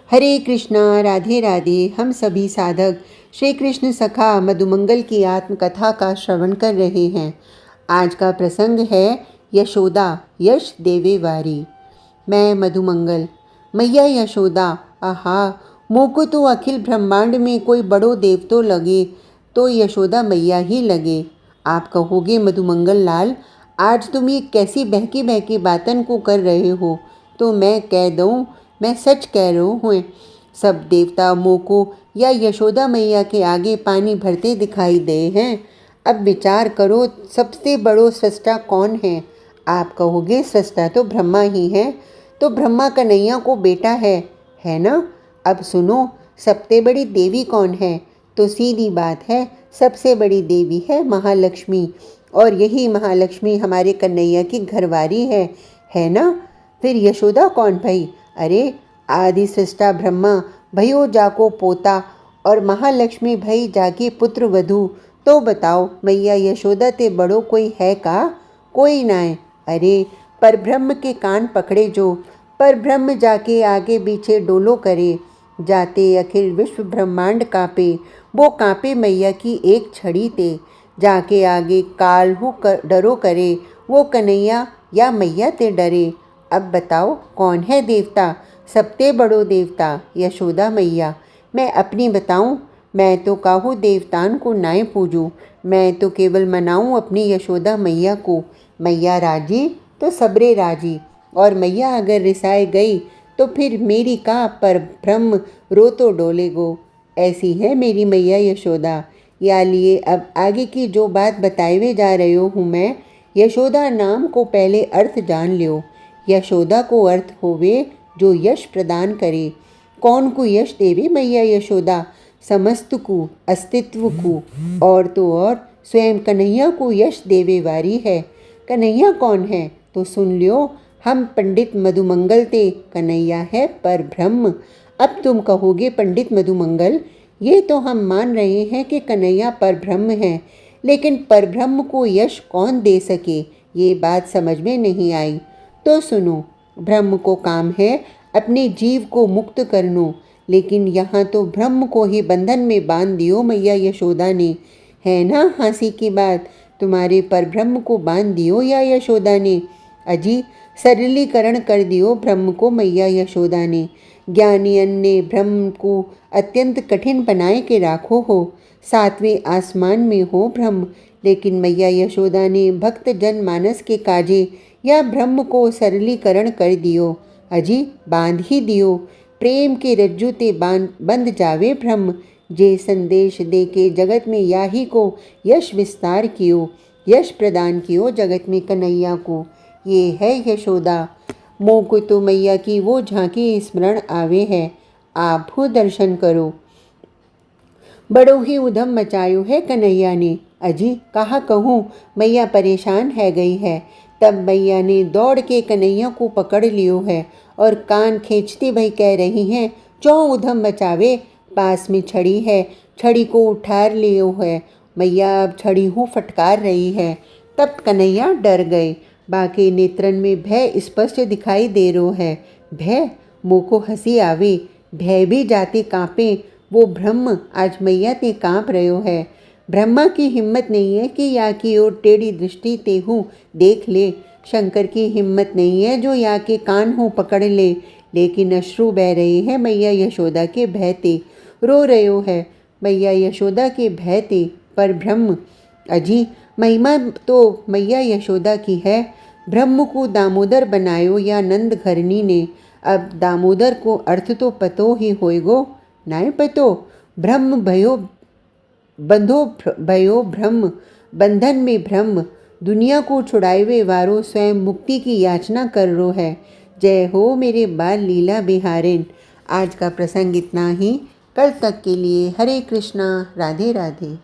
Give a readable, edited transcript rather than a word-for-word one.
हरे कृष्णा, राधे राधे। हम सभी साधक श्री कृष्ण सखा मधुमंगल की आत्मकथा का श्रवण कर रहे हैं। आज का प्रसंग है यशोदा यश देवे वारी। मैं मधुमंगल। मैया यशोदा, आहा, मोको तो अखिल ब्रह्मांड में कोई बड़ो देव तो लगे तो यशोदा मैया ही लगे। आप कहोगे मधुमंगल लाल, आज तुम ये कैसी बहकी बहकी बातन को कर रहे हो? तो मैं कह दूँ, मैं सच कह रहा हूँ। सब देवता मोको या यशोदा मैया के आगे पानी भरते दिखाई दे हैं। अब विचार करो, सबसे बड़ो सृष्टा कौन है? आप कहोगे सृष्टा तो ब्रह्मा ही है। तो ब्रह्मा कन्हैया को बेटा है ना? अब सुनो, सबसे बड़ी देवी कौन है? तो सीधी बात है, सबसे बड़ी देवी है महालक्ष्मी। और यही महालक्ष्मी हमारे कन्हैया की घरवारी है ना? फिर यशोदा कौन भाई? अरे, आदि सृष्टा ब्रह्मा भयो जाको पोता और महालक्ष्मी भई जाकी पुत्र वधू। तो बताओ मैया यशोदा ते बड़ो कोई है का? कोई ना है। अरे, पर ब्रह्म के कान पकड़े जो, पर ब्रह्म जाके आगे पीछे डोलो करे, जाते अखिल विश्व ब्रह्मांड कापे, वो कापे मैया की एक छड़ी ते, जाके आगे काल हु डरो करे, वो कन्हैया या मैया ते डरे। अब बताओ कौन है देवता? सबसे बड़ो देवता यशोदा मैया। मैं अपनी बताऊं, मैं तो काहू देवतान को नाय पूजूं, मैं तो केवल मनाऊं अपनी यशोदा मैया को। मैया राजी तो सबरे राजी, और मैया अगर रिसाए गई तो फिर मेरी का पर ब्रह्म रो तो डोले गो। ऐसी है मेरी मैया यशोदा। या लिए अब आगे की जो बात बताए जा रही हूँ मैं, यशोदा नाम को पहले अर्थ जान लियो। यशोदा को अर्थ होवे जो यश प्रदान करे। कौन को यश देवे मैया यशोदा? समस्त को, अस्तित्व को, और तो और स्वयं कन्हैया को यश देवे वारी है। कन्हैया कौन है? तो सुन लियो, हम पंडित मधुमंगल ते कन्हैया है पर ब्रह्म। अब तुम कहोगे पंडित मधुमंगल, ये तो हम मान रहे हैं कि कन्हैया पर ब्रह्म है, लेकिन पर ब्रह्म को यश कौन दे सके? ये बात समझ में नहीं आई। तो सुनो, ब्रह्म को काम है अपने जीव को मुक्त करनो, लेकिन यहाँ तो ब्रह्म को ही बंधन में बांध दियो मैया यशोदा ने। है ना हंसी की बात? तुम्हारे पर ब्रह्म को बांध दियो या यशोदा ने? अजी, सरलीकरण कर दियो ब्रह्म को मैया यशोदा ने। ज्ञानियन ने ब्रह्म को अत्यंत कठिन बनाए के राखो हो, सातवें आसमान में हो ब्रह्म, लेकिन मैया यशोदा ने भक्त जन मानस के काजे या ब्रह्म को सरलीकरण कर दियो। अजी, बांध ही दियो। प्रेम के रज्जू ते बंध जावे ब्रह्म, जे संदेश दे के जगत में याही को यश विस्तार कियो, यश प्रदान कियो जगत में कन्हैया को। ये है यशोदा। मोह को तो मैया की वो झांकी स्मरण आवे है। आप हो दर्शन करो। बड़ो ही उधम मचायो है कन्हैया ने। अजी, कहा कहूँ, मैया परेशान है गई है। तब मैया ने दौड़ के कन्हैया को पकड़ लियो है और कान खींचती भई कह रही हैं, चौ उधम मचावे, पास में छड़ी है, छड़ी को उठार लियो है। मैया अब छड़ी हूँ फटकार रही है। तब कन्हैया डर गए। बाकी नेत्रन में भय स्पष्ट दिखाई दे रो है। भय? मुँह को हंसी आवे। भय भी जाते कांपे। वो ब्रह्म आज मैया ते कांप रहो है। ब्रह्मा की हिम्मत नहीं है कि या की ओर टेढ़ी दृष्टि ते हूँ देख ले। शंकर की हिम्मत नहीं है जो या के कान हूँ पकड़ ले। लेकिन अश्रु बह रहे हैं मैया यशोदा के भय ते। रो रहे है मैया यशोदा के भय ते। पर ब्रह्म, अजी, महिमा तो मैया यशोदा की है। ब्रह्म को दामोदर बनायो या नंद घरनी ने। अब दामोदर को अर्थ तो पतो ही होएगो, नाय पतो? ब्रह्म भयो बंधो भयो ब्रह्म, बंधन में ब्रह्म, दुनिया को छुड़ाए वारो स्वयं मुक्ति की याचना कर रो है। जय हो मेरे बाल लीला बिहारिन। आज का प्रसंग इतना ही। कल तक के लिए हरे कृष्णा, राधे राधे।